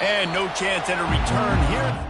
And no chance at a return here.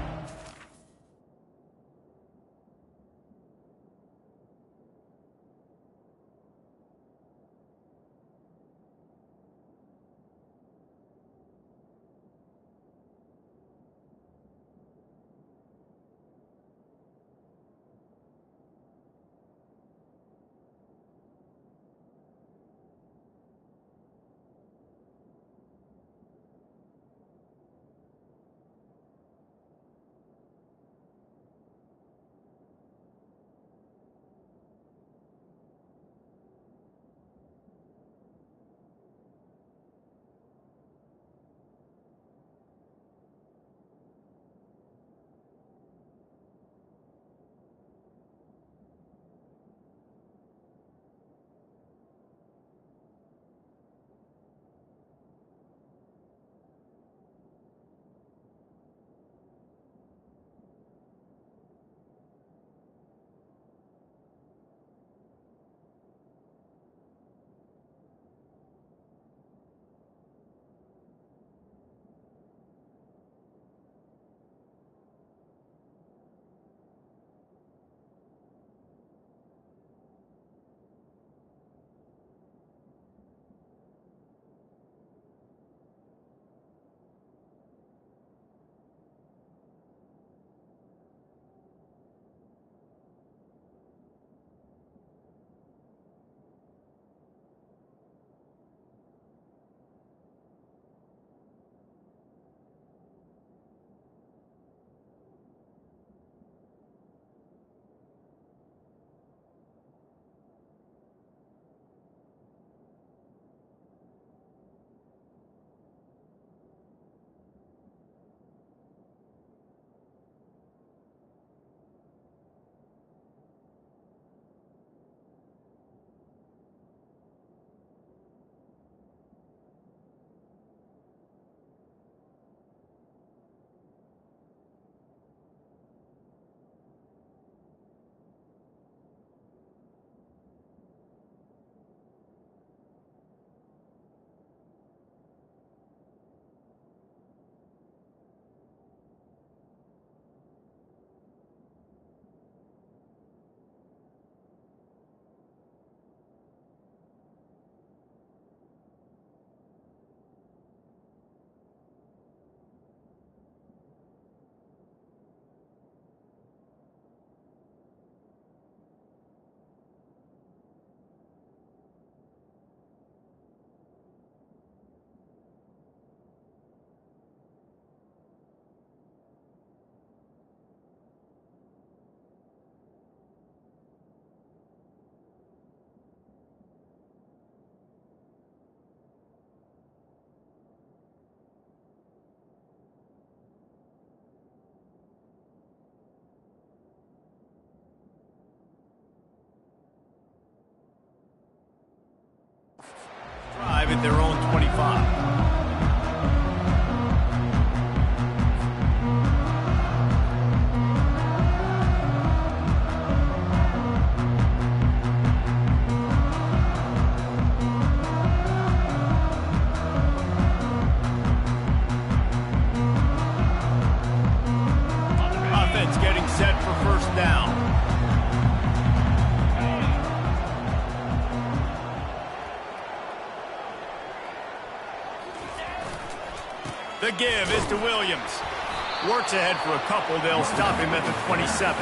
Drive at their own 25. Offense getting set for first down. The give is to Williams. Works ahead for a couple. They'll stop him at the 27.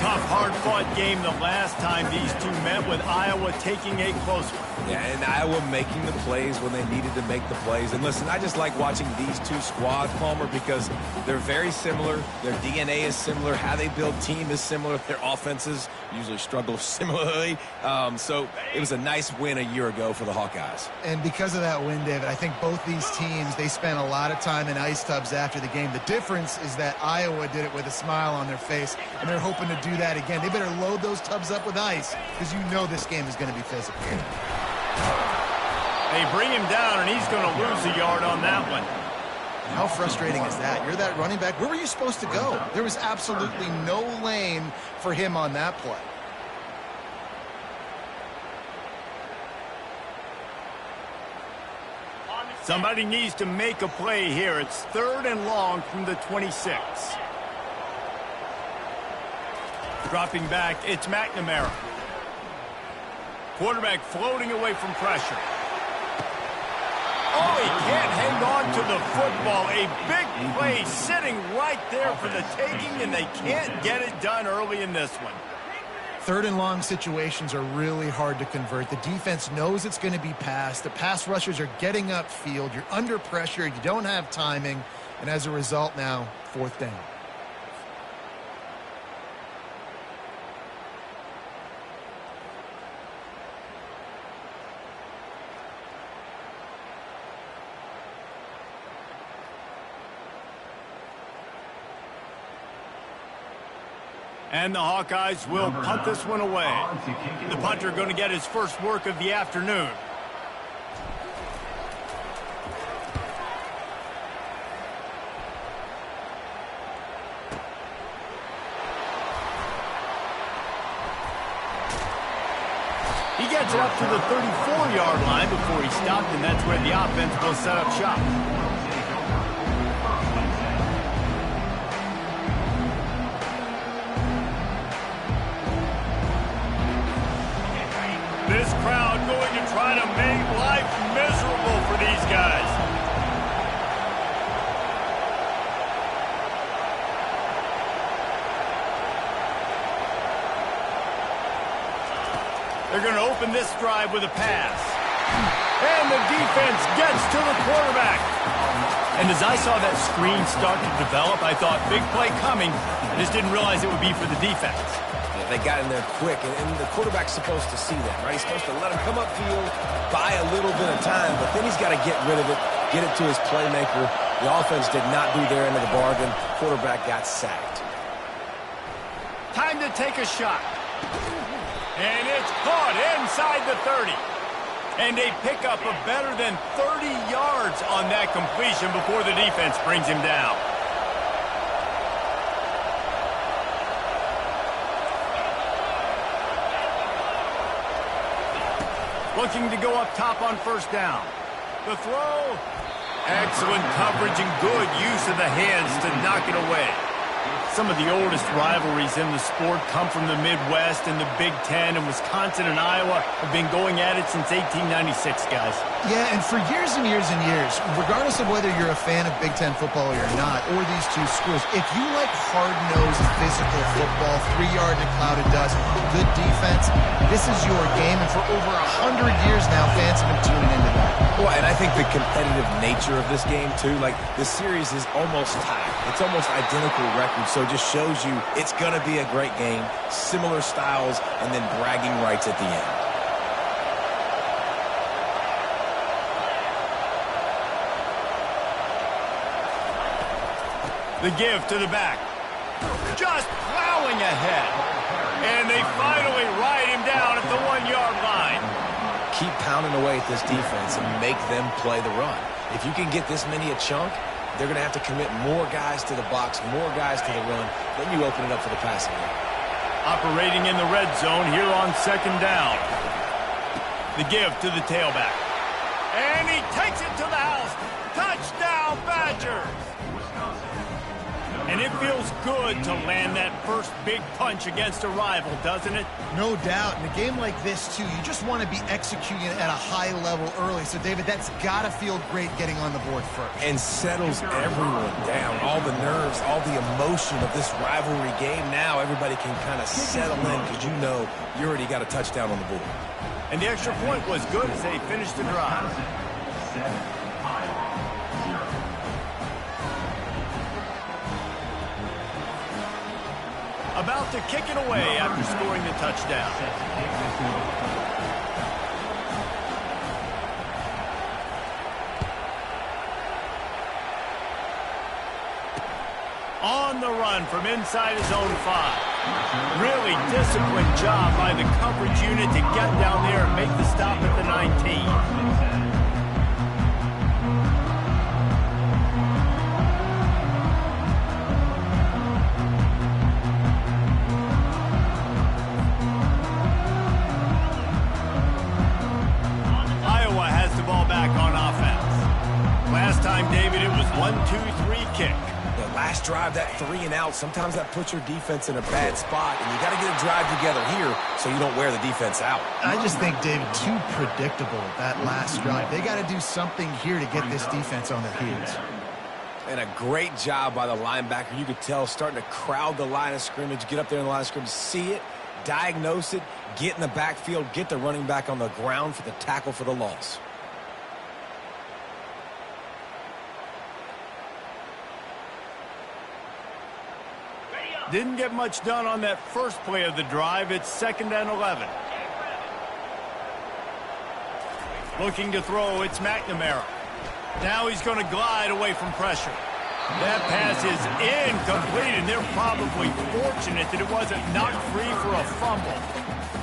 Tough, hard-fought game the last time these two met, with Iowa taking a close one. Yeah, and Iowa making the plays when they needed to make the plays. And listen, I just like watching these two squads, Palmer, because they're very similar. Their DNA is similar. How they build team is similar. Their offenses usually struggle similarly. So it was a nice win a year ago for the Hawkeyes. And because of that win, David, I think both these teams, they spent a lot of time in ice tubs after the game. The difference is that Iowa did it with a smile on their face, and they're hoping to do that again. They better load those tubs up with ice, because you know this game is going to be physical. They bring him down, and he's going to lose a yard on that one. How frustrating is that? You're that running back. Where were you supposed to go? There was absolutely no lane for him on that play. Somebody needs to make a play here. It's 3rd and long from the 26. Dropping back, it's McNamara. Quarterback floating away from pressure. Oh, he can't hang on to the football. A big play sitting right there for the taking, and they can't get it done early in this one. 3rd and long situations are really hard to convert. The defense knows it's going to be passed. The pass rushers are getting upfield. You're under pressure. You don't have timing. And as a result now, 4th down. And the Hawkeyes will punt this one away. The punter going to get his first work of the afternoon. He gets it up to the 34-yard line before he stopped, and that's where the offense will set up shop. This crowd going to try to make life miserable for these guys. They're going to open this drive with a pass. And the defense gets to the quarterback. And as I saw that screen start to develop, I thought, big play coming. I just didn't realize it would be for the defense. They got in there quick, and the quarterback's supposed to see that, right? He's supposed to let him come upfield, buy a little bit of time, but then he's got to get rid of it, get it to his playmaker. The offense did not do their end of the bargain. Quarterback got sacked. Time to take a shot. And it's caught inside the 30. And they pick up a better than 30 yards on that completion before the defense brings him down. Looking to go up top on 1st down. The throw. Excellent coverage and good use of the hands to knock it away. Some of the oldest rivalries in the sport come from the Midwest, and the Big Ten, and Wisconsin and Iowa have been going at it since 1896, guys. Yeah, and for years and years and years, regardless of whether you're a fan of Big Ten football or not, or these two schools, if you like hard-nosed physical football, 3-yard in a cloud of dust, good defense, this is your game, and for over 100 years now, fans have been tuning into that. Well, and I think the competitive nature of this game, too, like, the series is almost tied. It's almost identical records, so it just shows you it's going to be a great game, similar styles, and then bragging rights at the end. The give to the back. Just plowing ahead. And they finally ride him down at the 1-yard line. Keep pounding away at this defense and make them play the run. If you can get this many a chunk, they're going to have to commit more guys to the box, more guys to the run. Then you open it up for the passing game. Operating in the red zone here on 2nd down. The give to the tailback. And he takes it to the house. Touchdown, Badgers. And it feels good to land that first big punch against a rival, doesn't it? No doubt. In a game like this, too, you just want to be executing at a high level early. So, David, that's got to feel great getting on the board first. And settles everyone down. All the nerves, all the emotion of this rivalry game. Now everybody can kind of settle in because you know you already got a touchdown on the board. And the extra point was good as they finished the drive. About to kick it away after scoring the touchdown. On the run from inside his own 5. Really disciplined job by the coverage unit to get down there and make the stop at the 19. time, David, it was 1-2-3 kick. The last drive, that 3 and out, sometimes that puts your defense in a bad spot, and you got to get a drive together here so you don't wear the defense out. I just think, David, too predictable, that last drive. They got to do something here to get this defense on their heels. And a great job by the linebacker. You could tell starting to crowd the line of scrimmage, get up there in the line of scrimmage, see it, diagnose it, get in the backfield, get the running back on the ground for the tackle for the loss. Didn't get much done on that first play of the drive. It's 2nd and 11. Looking to throw, it's McNamara. Now he's going to glide away from pressure. That pass is incomplete, and they're probably fortunate that it wasn't knocked free for a fumble.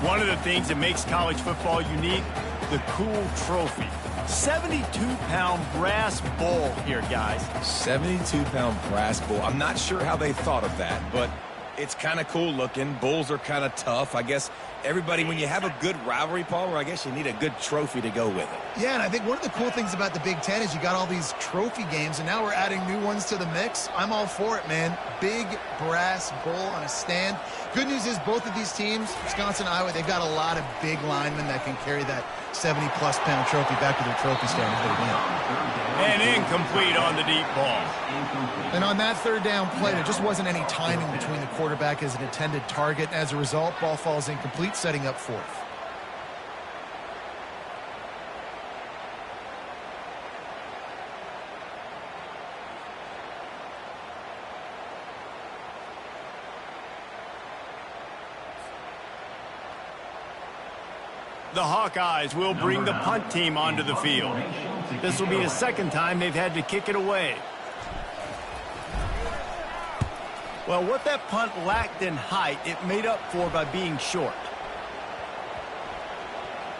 One of the things that makes college football unique, the cool trophy. 72-pound brass bowl here, guys. 72-pound brass bull. I'm not sure how they thought of that, but it's kind of cool looking. Bulls are kind of tough. I guess everybody, when you have a good rivalry, Palmer, I guess you need a good trophy to go with it. Yeah, and I think one of the cool things about the Big Ten is you got all these trophy games, and now we're adding new ones to the mix. I'm all for it, man. Big brass bull on a stand. Good news is both of these teams, Wisconsin and Iowa, they've got a lot of big linemen that can carry that 70-plus pound trophy back to their trophy stand if they win. And incomplete on the deep ball. And on that 3rd down play, there just wasn't any timing between the quarterback as an intended target. As a result, ball falls incomplete, setting up 4th. The Hawkeyes will bring the punt team onto the field. This will be the 2nd time they've had to kick it away. Well, what that punt lacked in height, it made up for by being short.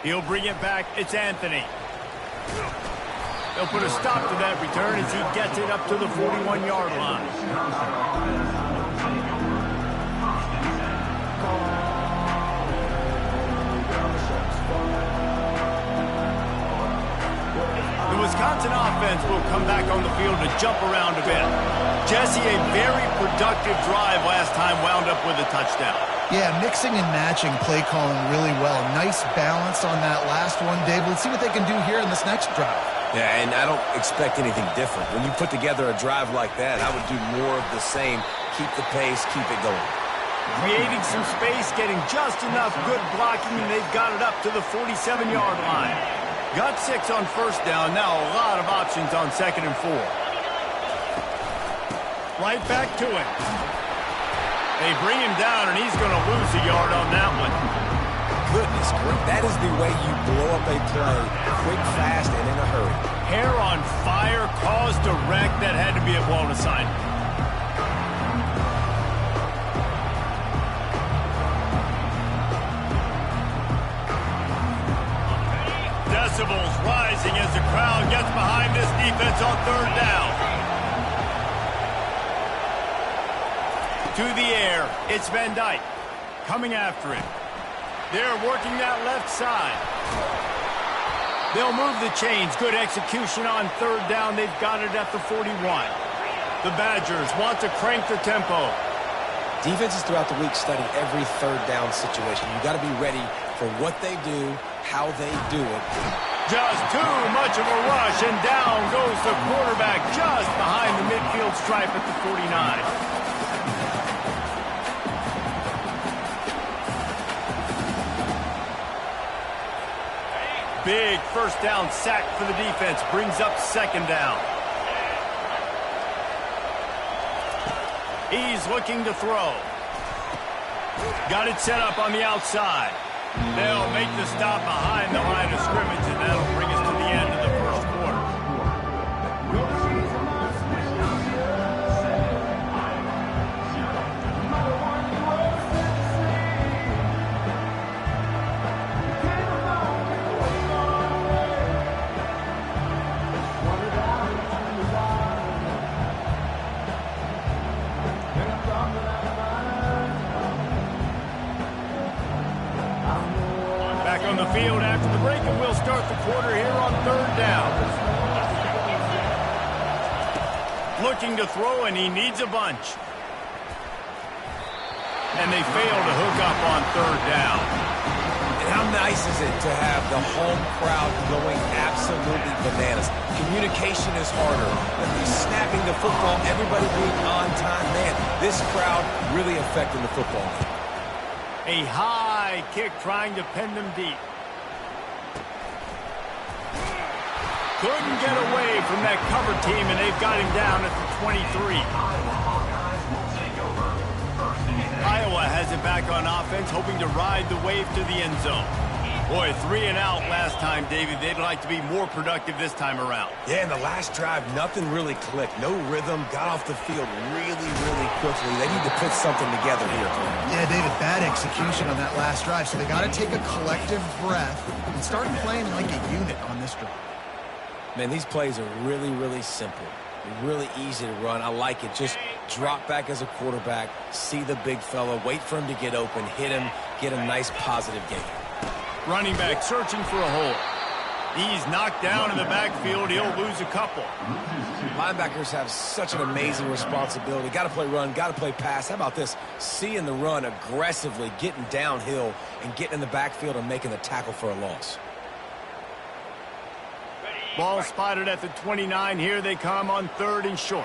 He'll bring it back. It's Anthony. They'll put a stop to that return as he gets it up to the 41-yard line. The Wisconsin offense will come back on the field to jump around a bit. Jesse, a very productive drive last time wound up with a touchdown. Yeah, mixing and matching play calling really well. Nice balance on that last one, Dave. Let's see what they can do here in this next drive. Yeah, and I don't expect anything different. When you put together a drive like that, I would do more of the same. Keep the pace, keep it going. Creating some space, getting just enough good blocking, and they've got it up to the 47-yard line. Got 6 on 1st down. Now a lot of options on 2nd and 4. Right back to him. They bring him down, and he's going to lose a yard on that one. Goodness, that is the way you blow up a play quick, fast, and in a hurry. Hair on fire, caused a wreck. That had to be a blown assignment. Decibels rising as the crowd gets behind this defense on 3rd down. To the air, it's Van Dyke coming after him. They're working that left side. They'll move the chains. Good execution on 3rd down. They've got it at the 41. The Badgers want to crank the tempo. Defenses throughout the week study every 3rd down situation. You got to be ready for what they do, how they do it. Just too much of a rush, and down goes the quarterback just behind the midfield stripe at the 49. Big 1st down sack for the defense, brings up 2nd down. He's looking to throw. Got it set up on the outside. They'll make the stop behind the line of scrimmage, and that'll bring us to the end of the 1st quarter. On the field after the break, and we'll start the quarter here on 3rd down. Looking to throw, and he needs a bunch. And they fail to hook up on third down. And how nice is it to have the home crowd going absolutely bananas? Communication is harder. Snapping the football, everybody being on time. Man, this crowd really affecting the football. A high kick trying to pin them deep. Couldn't get away from that cover team, and they've got him down at the 23. Iowa has it back on offense, hoping to ride the wave to the end zone. Boy, 3 and out last time, David. They'd like to be more productive this time around. Yeah, in the last drive, nothing really clicked. No rhythm, got off the field really, really quickly. They need to put something together here. Yeah, David, bad execution on that last drive, so they got to take a collective breath and start playing like a unit on this drive. Man, these plays are really, really simple. Really easy to run. I like it. Just drop back as a quarterback, see the big fella, wait for him to get open, hit him, get a nice positive gain. Running back searching for a hole. He's knocked down in the backfield. He'll lose a couple. Linebackers have such an amazing responsibility. Got to play run, got to play pass. How about this? Seeing the run aggressively, getting downhill, and getting in the backfield and making the tackle for a loss. Ball spotted at the 29. Here they come on third and short.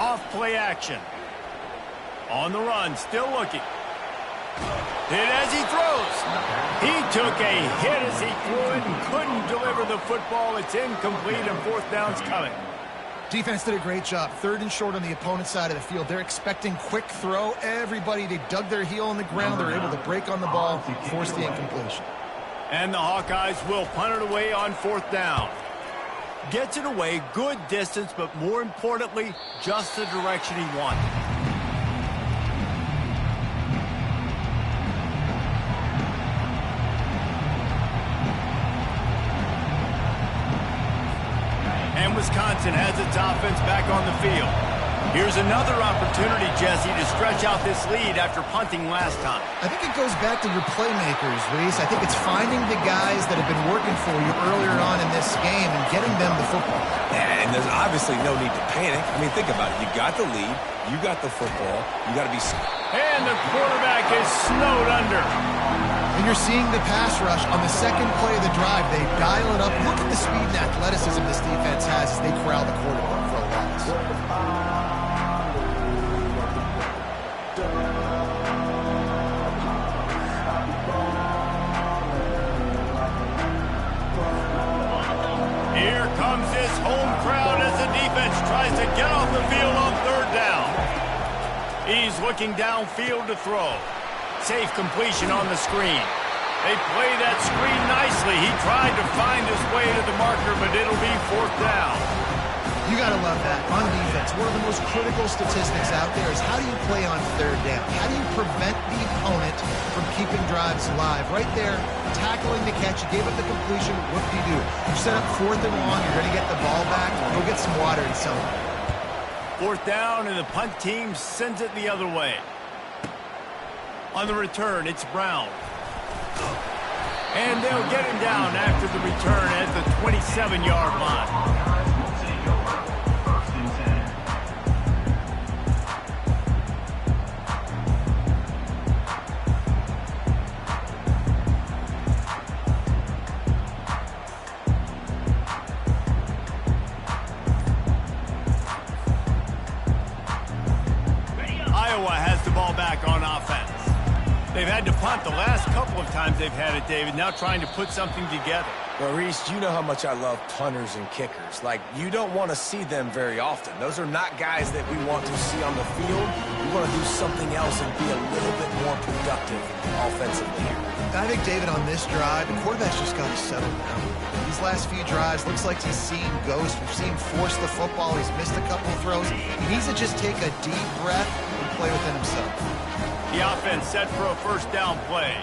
Off play action. On the run, still looking. Hit as he throws. He took a hit as he threw it and couldn't deliver the football. It's incomplete and fourth down's coming. Defense did a great job. Third and short on the opponent's side of the field. They're expecting quick throw. Everybody, they dug their heel on the ground. They're able to break on the ball, force the incompletion. And the Hawkeyes will punt it away on fourth down. Gets it away, good distance, but more importantly, just the direction he wanted. And Wisconsin has its offense back on the field. Here's another opportunity, Jesse, to stretch out this lead after punting last time. I think it goes back to your playmakers, Reese. I think it's finding the guys that have been working for you earlier on in this game and getting them the football. And there's obviously no need to panic. I mean, think about it. You got the lead. You got the football. You got to be... And the quarterback is snowed under. And you're seeing the pass rush on the second play of the drive. They dial it up. Look at the speed and athleticism this defense has as they corral the quarterback for a loss. Here comes this home crowd as the defense tries to get off the field on third down. He's looking downfield to throw. Safe completion on the screen. They play that screen nicely. He tried to find his way to the marker, but it'll be fourth down. You got to love that. On defense, one of the most critical statistics out there is how do you play on third down? How do you prevent the opponent from keeping drives alive? Right there, tackling the catch. You gave up the completion. What do? You set up fourth and long. You're going to get the ball back. Go get some water and celebrate. Fourth down, and the punt team sends it the other way. On the return, it's Brown. And they'll get him down after the return at the 27-yard line. Iowa has the ball back on offense. They've had to punt the last couple of times they've had it, David, now trying to put something together. Well, Reese, you know how much I love punters and kickers. Like, you don't want to see them very often. Those are not guys that we want to see on the field. We want to do something else and be a little bit more productive offensively here. I think, David, on this drive, the quarterback's just got to settle down. These last few drives, looks like he's seen ghosts. We've seen him force the football. He's missed a couple of throws. He needs to just take a deep breath and play within himself. The offense set for a first down play.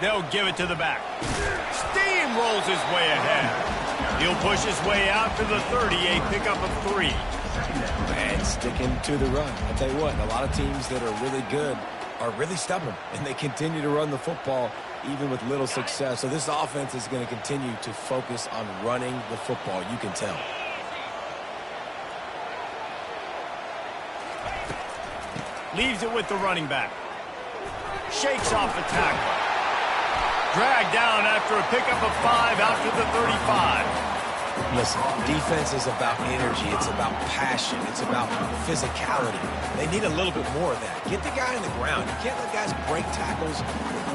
They'll give it to the back. Steamrolls his way ahead. He'll push his way out to the 30, a pickup of 3. And sticking to the run. I'll tell you what, a lot of teams that are really good are really stubborn, and they continue to run the football even with little success. So this offense is going to continue to focus on running the football. You can tell. Leaves it with the running back. Shakes off the tackle. Dragged down after a pickup of 5 out to the 35. Listen, defense is about energy. It's about passion. It's about physicality. They need a little bit more of that. Get the guy on the ground. You can't let guys break tackles.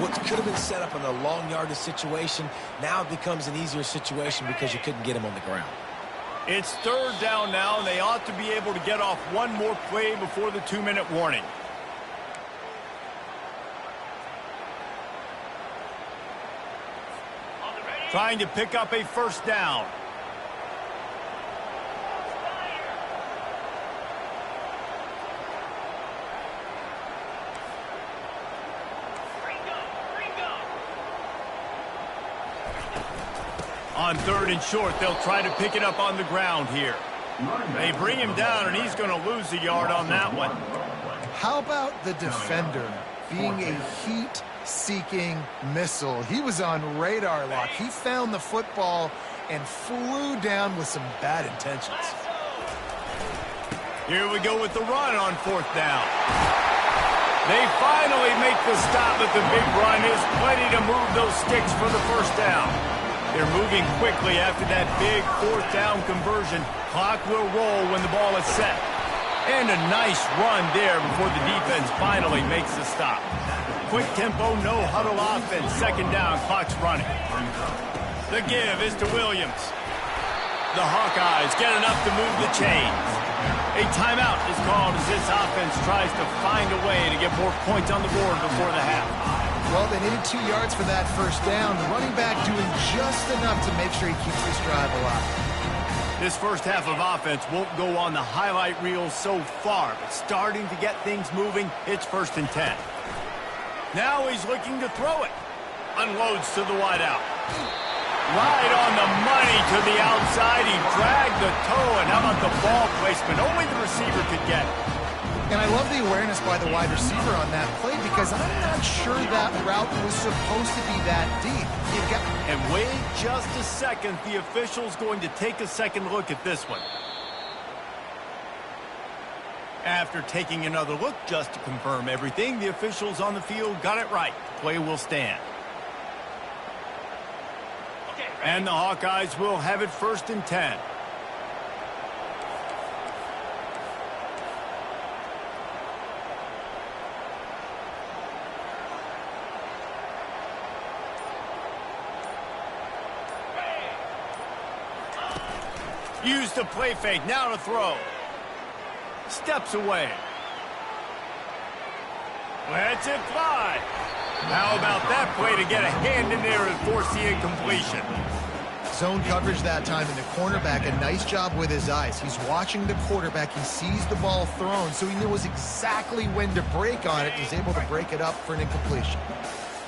What could have been set up in a long yardage situation, now it becomes an easier situation because you couldn't get him on the ground. It's 3rd down now, and they ought to be able to get off one more play before the 2-minute warning. Trying to pick up a 1st down. On 3rd and short, they'll try to pick it up on the ground here. They bring him down, and he's going to lose a yard on that one. How about the defender being a heat-seeking missile? He was on radar lock. He found the football and flew down with some bad intentions. Here we go with the run on 4th down. They finally make the stop at the big run. Is plenty to move those sticks for the 1st down. They're moving quickly after that big 4th down conversion. Clock will roll when the ball is set. And a nice run there before the defense finally makes the stop. Quick tempo, no huddle offense. 2nd down, clock's running. The give is to Williams. The Hawkeyes get enough to move the chains. A timeout is called as this offense tries to find a way to get more points on the board before the half. Well, they needed 2 yards for that 1st down. The running back doing just enough to make sure he keeps this drive alive. This first half of offense won't go on the highlight reel so far, but starting to get things moving, it's 1st and 10. Now he's looking to throw it. Unloads to the wideout. Right on the money to the outside. He dragged the toe, and how about the ball placement? Only the receiver could get it. And I love the awareness by the wide receiver on that play because I'm not sure that route was supposed to be that deep. And wait just a second. The official's going to take a second look at this one. After taking another look just to confirm everything, the officials on the field got it right. The play will stand. And the Hawkeyes will have it 1st and 10. Used the play fake, now to throw. Steps away. Lets it fly. How about that play to get a hand in there and force the incompletion? Zone coverage that time, and the cornerback, a nice job with his eyes. He's watching the quarterback. He sees the ball thrown, so he knows exactly when to break on it. He's able to break it up for an incompletion.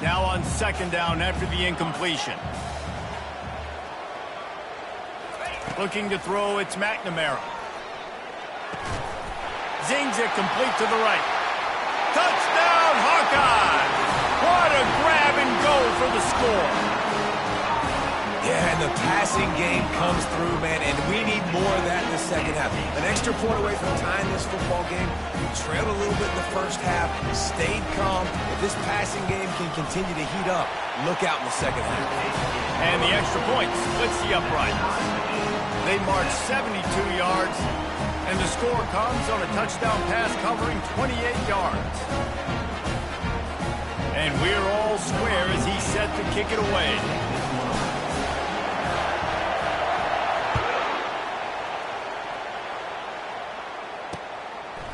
Now on 2nd down after the incompletion. Looking to throw, it's McNamara. Zings it complete to the right. Touchdown, Hawkeye! What a grab and go for the score. Yeah, and the passing game comes through, man, and we need more of that in the 2nd half. An extra point away from tying this football game. We trailed a little bit in the 1st half, stayed calm. If this passing game can continue to heat up, look out in the 2nd half. And the extra point splits the upright. They march 72 yards, and the score comes on a touchdown pass covering 28 yards. And we're all square as he's set to kick it away.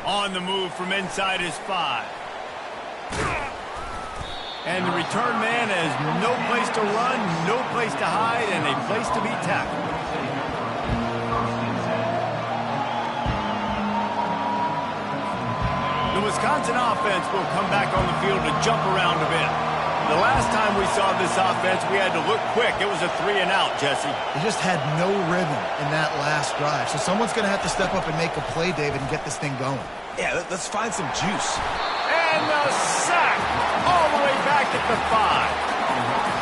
On the move from inside his 5. And the return man has no place to run, no place to hide, and a place to be tackled. The Wisconsin offense will come back on the field to jump around a bit. The last time we saw this offense, we had to look quick. It was a 3-and-out, Jesse. They just had no rhythm in that last drive. So someone's going to have to step up and make a play, David, and get this thing going. Yeah, let's find some juice. And the sack all the way back at the 5.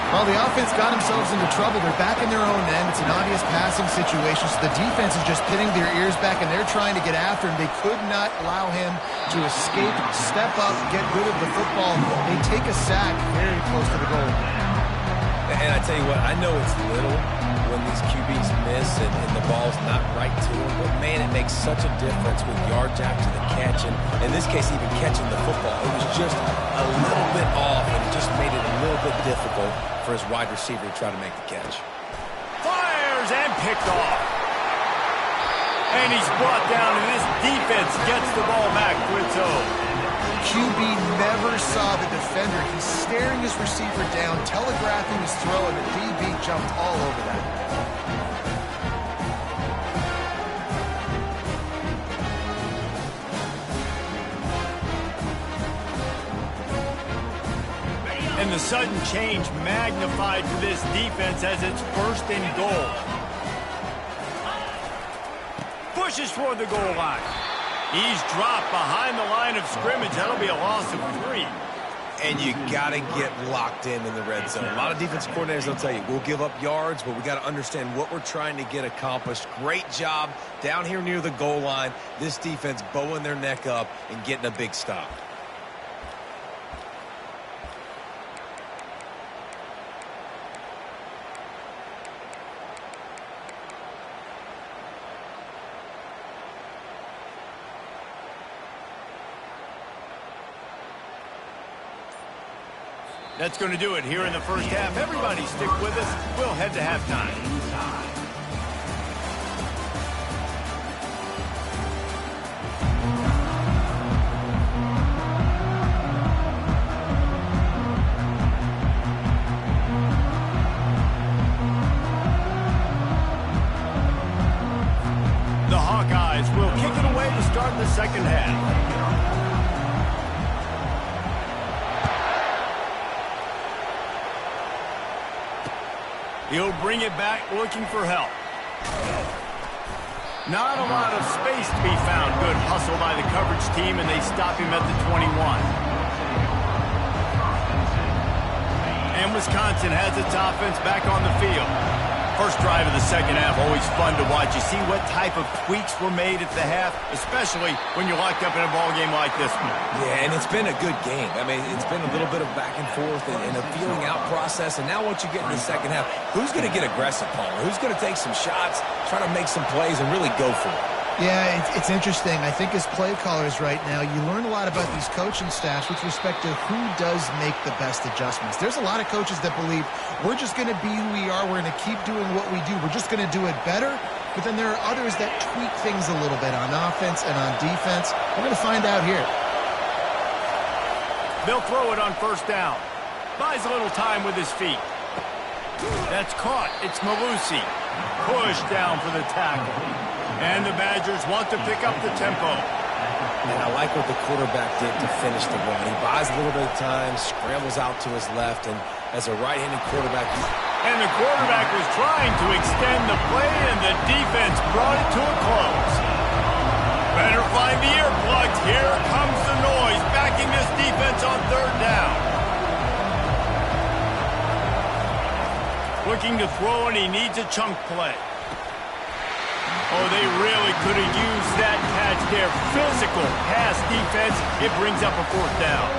Well, the offense got themselves into trouble. They're back in their own end. It's an obvious passing situation, so the defense is just pinning their ears back, and they're trying to get after him. They could not allow him to escape, step up, get rid of the football. They take a sack very close to the goal. And I tell you what, I know it's little when these QBs miss and the ball's not right to them, but man, it makes such a difference with yards after the catch, and in this case, even catching the football. It was just a little bit off, and it just made it a little bit difficult for his wide receiver to try to make the catch. Fires and picked off. And he's brought down, and this defense gets the ball back for its own. QB never saw the defender. He's staring his receiver down, telegraphing his throw, and the DB jumped all over that. And the sudden change magnified for this defense as it's first and goal. Pushes toward the goal line. He's dropped behind the line of scrimmage. That'll be a loss of 3. And you got to get locked in the red zone. A lot of defensive coordinators will tell you, we'll give up yards, but we got to understand what we're trying to get accomplished. Great job down here near the goal line. This defense bowing their neck up and getting a big stop. That's going to do it here in the first half. Everybody stick with us. We'll head to halftime. The Hawkeyes will kick it away to start the second half. He'll bring it back looking for help. Not a lot of space to be found. Good hustle by the coverage team, and they stop him at the 21. And Wisconsin has its offense back on the field. First drive of the second half, always fun to watch. You see what type of tweaks were made at the half, especially when you're locked up in a ball game like this one. Yeah, and it's been a good game. I mean, it's been a little bit of back and forth and a feeling out process. And now once you get in the second half, who's going to get aggressive, Palmer? Who's going to take some shots, try to make some plays, and really go for it? Yeah, it's interesting. I think as play callers right now, you learn a lot about these coaching staffs with respect to who does make the best adjustments. There's a lot of coaches that believe we're just going to be who we are. We're going to keep doing what we do. We're just going to do it better. But then there are others that tweak things a little bit on offense and on defense. We're going to find out here. They'll throw it on first down. Buys a little time with his feet. That's caught. It's Malusi. Push down for the tackle. And the Badgers want to pick up the tempo. And I like what the quarterback did to finish the run. He buys a little bit of time, scrambles out to his left, and as a right-handed quarterback... And the quarterback was trying to extend the play, and the defense brought it to a close. Better find the earplugs. Here comes the noise, backing this defense on third down. Looking to throw, and he needs a chunk play. Oh, they really could have used that catch there. Physical pass defense. It brings up a fourth down.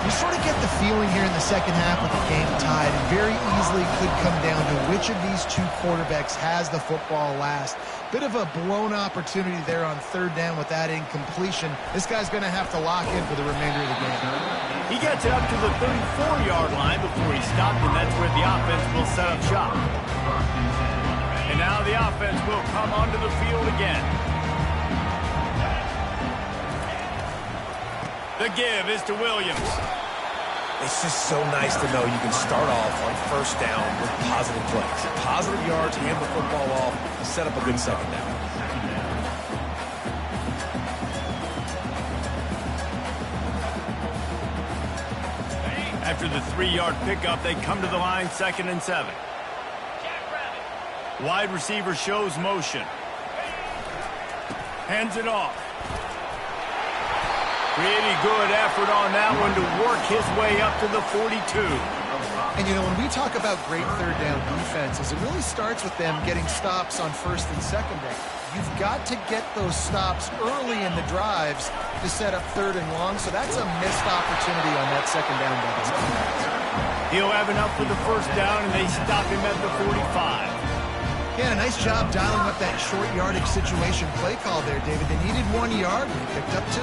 You sort of get the feeling here in the second half with the game tied, and very easily could come down to which of these two quarterbacks has the football last. Bit of a blown opportunity there on third down with that incompletion. This guy's going to have to lock in for the remainder of the game. He gets it up to the 34-yard line before he stopped, and that's where the offense will set up shop. And now the offense will come onto the field again. The give is to Williams. It's just so nice to know you can start off on first down with positive plays. Positive yards, hand the football off, and set up a good second down. After the 3-yard pickup, they come to the line, 2nd and 7. Wide receiver shows motion. Hands it off. Pretty good effort on that one to work his way up to the 42. And, you know, when we talk about great third down defenses, it really starts with them getting stops on 1st and 2nd down. You've got to get those stops early in the drives to set up 3rd and long, so that's a missed opportunity on that 2nd down by this defense. He'll have enough for the 1st down, and they stop him at the 45. Yeah, nice job dialing up that short yardage situation play call there, David. They needed 1 yard, and he picked up 2.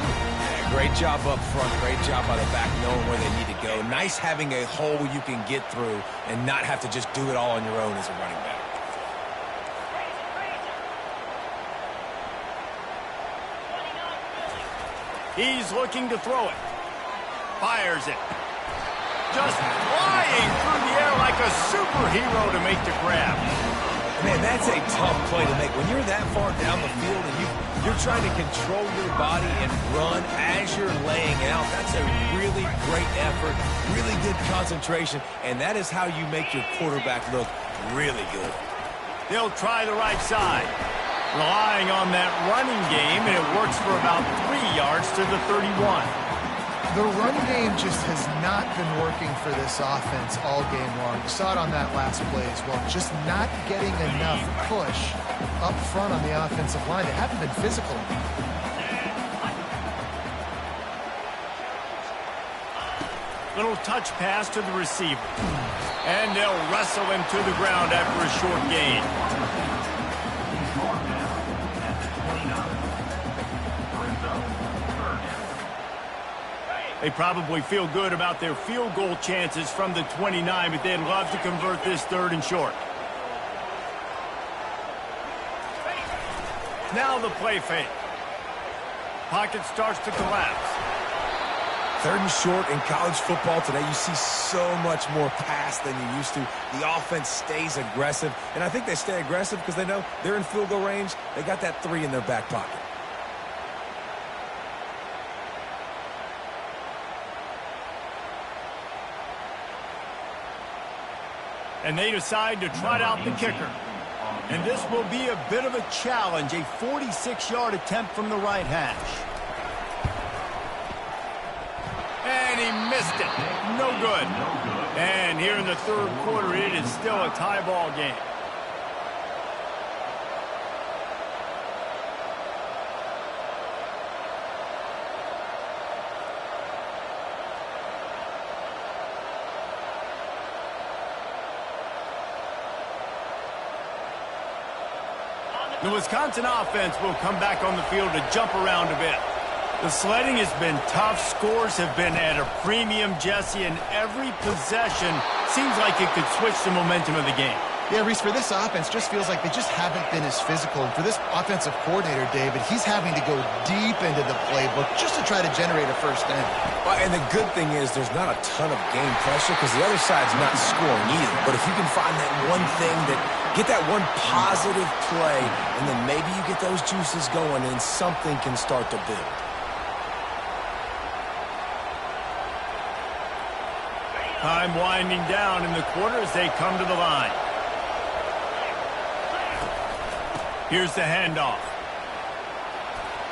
Great job up front. Great job by the back knowing where they need to go. Nice having a hole you can get through and not have to just do it all on your own as a running back. He's looking to throw it. Fires it. Just flying through the air like a superhero to make the grab. Man, that's a tough play to make. When you're that far down the field and you're trying to control your body and run as you're laying out, that's a really great effort, really good concentration, and that is how you make your quarterback look really good. They'll try the right side, relying on that running game, and it works for about 3 yards to the 31. The run game just has not been working for this offense all game long. You saw it on that last play as well. Just not getting enough push up front on the offensive line. They haven't been physical enough. Little touch pass to the receiver. And they'll wrestle him to the ground after a short gain. They probably feel good about their field goal chances from the 29, but they'd love to convert this 3rd and short. Now the play fake. Pocket starts to collapse. 3rd and short in college football today, you see so much more pass than you used to. The offense stays aggressive, and I think they stay aggressive because they know they're in field goal range. They got that 3 in their back pocket. And they decide to trot out the kicker. And this will be a bit of a challenge, a 46-yard attempt from the right hash. And he missed it. No good. And here in the 3rd quarter, it is still a tie ball game. The Wisconsin offense will come back on the field to jump around a bit. The sledding has been tough. Scores have been at a premium, Jesse, and every possession seems like it could switch the momentum of the game. Yeah, Reese, for this offense, just feels like they just haven't been as physical. And for this offensive coordinator, David, he's having to go deep into the playbook just to try to generate a 1st down. Well, and the good thing is there's not a ton of game pressure because the other side's not scoring either. But if you can find that one thing that get that one positive play, and then maybe you get those juices going and something can start to build. Time winding down in the quarter as they come to the line. Here's the handoff.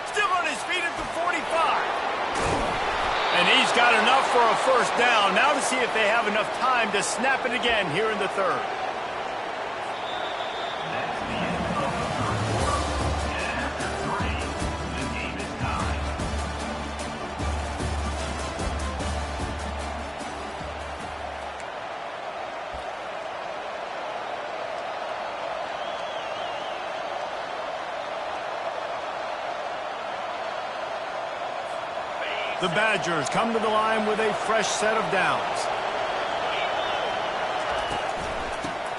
Still on his feet at the 45. And he's got enough for a 1st down. Now to see if they have enough time to snap it again here in the 3rd. The Badgers come to the line with a fresh set of downs.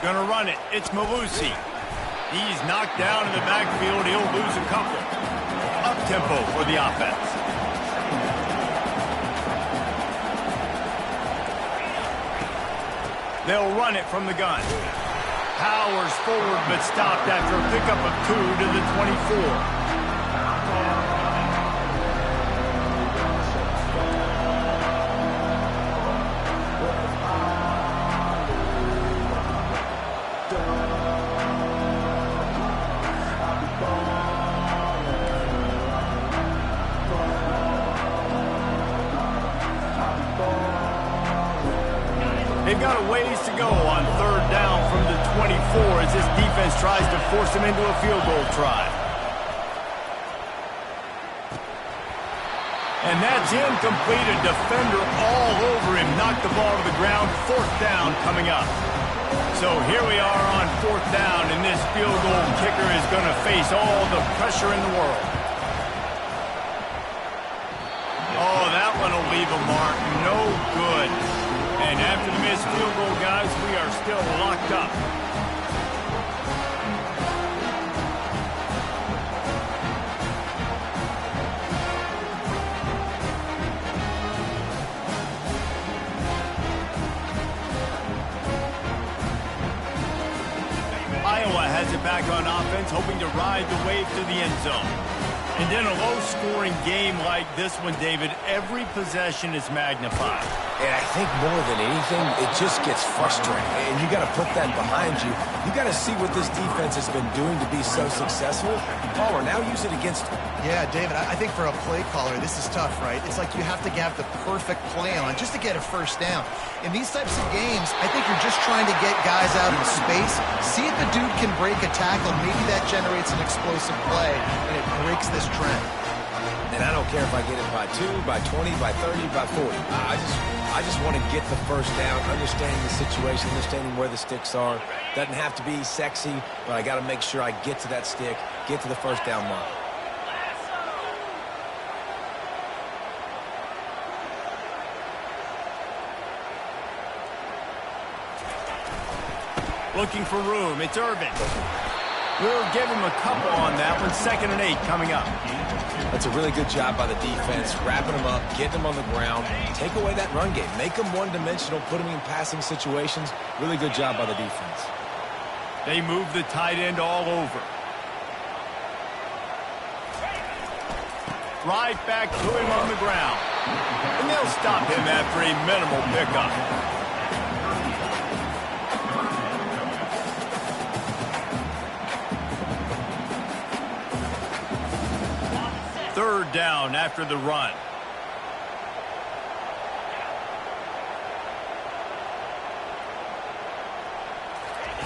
Gonna run it. It's Malusi. He's knocked down in the backfield. He'll lose a couple. Up-tempo for the offense. They'll run it from the gun. Powers forward but stopped after a pickup of 2 to the 24. seconds to go on third down from the 24 as this defense tries to force him into a field goal try. And that's incomplete. A defender all over him. Knocked the ball to the ground. Fourth down coming up. So here we are on fourth down, and this field goal kicker is going to face all the pressure in the world. Oh, that one will leave a mark. No good. And after the missed field goal, guys, we are still locked up. Iowa has it back on offense, hoping to ride the wave to the end zone. And in a low-scoring game like this one, David, every possession is magnified. And I think more than anything, it just gets frustrating. And you got to put that behind you. You got to see what this defense has been doing to be so successful. Palmer, now use it against them. Yeah, David, I think for a play caller, this is tough, right? It's like you have to have the perfect play on just to get a first down. In these types of games, I think you're just trying to get guys out in space, see if the dude can break a tackle. Maybe that generates an explosive play, and it breaks this trend. And I don't care if I get it by 2, by 20, by 30, by 40. I just want to get the first down, understanding the situation, understanding where the sticks are. Doesn't have to be sexy, but I got to make sure I get to that stick, get to the first down mark. Looking for room. It's Irvin. We'll give him a couple on that one. 2nd and 8 coming up. That's a really good job by the defense, wrapping them up, getting them on the ground, take away that run game, make them one-dimensional, put them in passing situations. Really good job by the defense. They move the tight end all over. Right back to him on the ground. And they'll stop him after a minimal pickup. Third down after the run.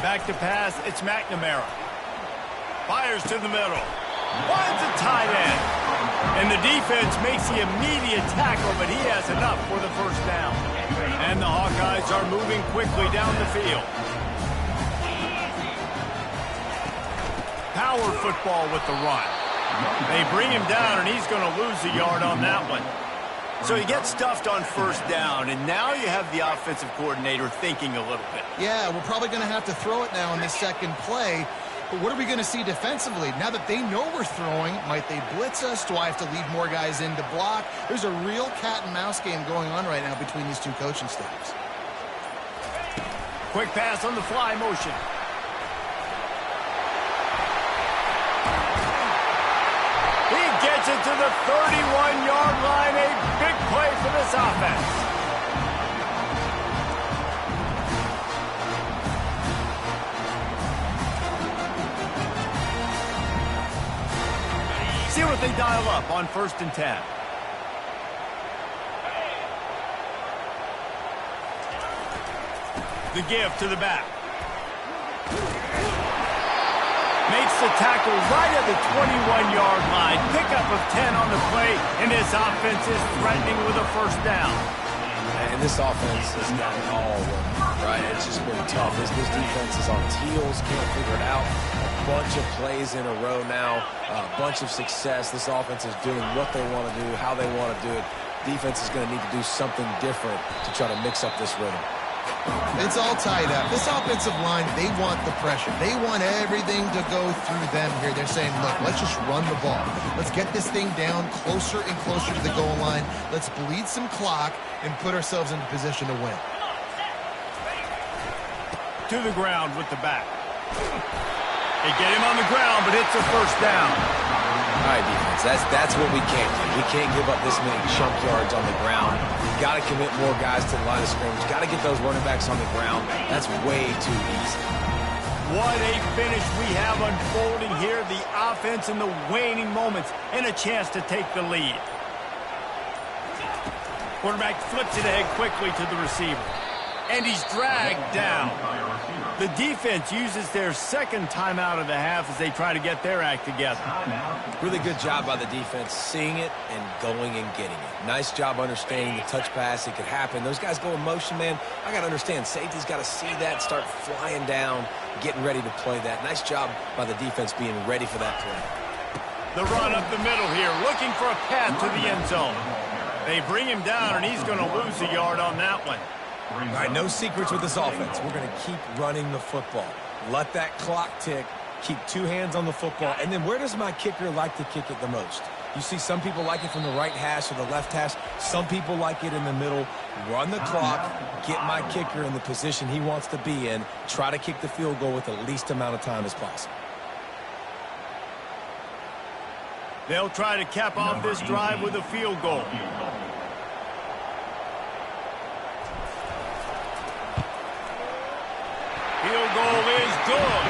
Back to pass, it's McNamara. Fires to the middle. Finds a tight end. And the defense makes the immediate tackle, but he has enough for the first down. And the Hawkeyes are moving quickly down the field. Power football with the run. They bring him down, and he's going to lose a yard on that one. So he gets stuffed on first down, and now you have the offensive coordinator thinking a little bit. Yeah, we're probably going to have to throw it now in this second play. But what are we going to see defensively? Now that they know we're throwing, might they blitz us? Do I have to leave more guys in to block? There's a real cat-and-mouse game going on right now between these two coaching staffs. Quick pass on the fly motion. Gets it to the 31-yard line. A big play for this offense. See what they dial up on 1st and 10. The give to the back. Makes the tackle right at the 21-yard line. Pickup of 10 on the play, and this offense is threatening with a first down. And this offense has got it all working, right? It's just been tough. This defense is on its heels, can't figure it out. A bunch of plays in a row now, a bunch of success. This offense is doing what they want to do, how they want to do it. Defense is going to need to do something different to try to mix up this rhythm. It's all tied up. This offensive line, they want the pressure. They want everything to go through them here. They're saying, look, let's just run the ball. Let's get this thing down closer and closer to the goal line. Let's bleed some clock and put ourselves in position to win. To the ground with the back. They get him on the ground, but it's a first down. All right, defense, that's what we can't do. We can't give up this many chunk yards on the ground. We've got to commit more guys to the line of scrimmage. Got to get those running backs on the ground. That's way too easy. What a finish we have unfolding here. The offense in the waning moments and a chance to take the lead. Quarterback flips it ahead quickly to the receiver. And he's dragged down. The defense uses their second timeout of the half as they try to get their act together. Really good job by the defense, seeing it and going and getting it. Nice job understanding the touch pass. It could happen. Those guys go in motion, man. I got to understand, safety's got to see that, start flying down, getting ready to play that. Nice job by the defense being ready for that play. The run up the middle here, looking for a path to the end zone. They bring him down, and he's going to lose a yard on that one. All right, no secrets with this offense. We're going to keep running the football. Let that clock tick. Keep two hands on the football. And then where does my kicker like to kick it the most? You see some people like it from the right hash or the left hash. Some people like it in the middle. Run the clock. Get my kicker in the position he wants to be in. Try to kick the field goal with the least amount of time as possible. They'll try to cap off this drive with a field goal. Field goal is good.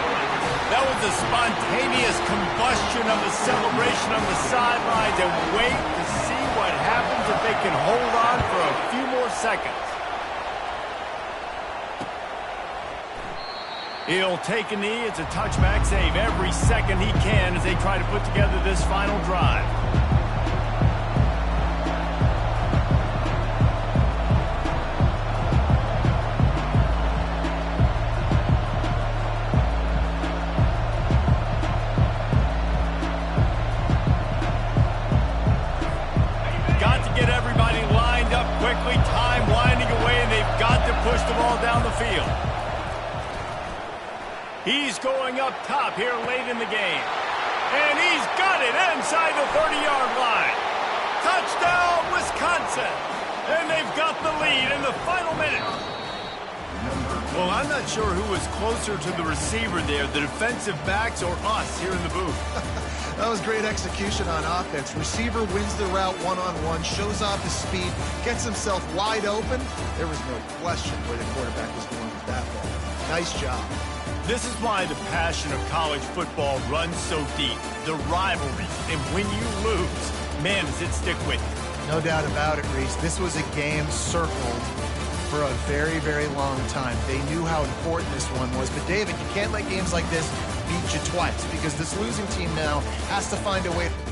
That was a spontaneous combustion of a celebration on the sidelines, and wait to see what happens if they can hold on for a few more seconds. He'll take a knee. It's a touchback save every second he can as they try to put together this final drive. Got to get everybody lined up quickly. Time winding away, and they've got to push the ball down the field. He's going up top here late in the game. And he's got it inside the 30-yard line. Touchdown, Wisconsin. And they've got the lead in the final minute. Well, I'm not sure who was closer to the receiver there, the defensive backs or us here in the booth. That was great execution on offense. Receiver wins the route one-on-one, shows off his speed, gets himself wide open. There was no question where the quarterback was going with that ball. Nice job. This is why the passion of college football runs so deep. The rivalries, and when you lose, man, does it stick with you. No doubt about it, Reese. This was a game circled for a very, very long time. They knew how important this one was. But, David, you can't let games like this beat you twice because this losing team now has to find a way to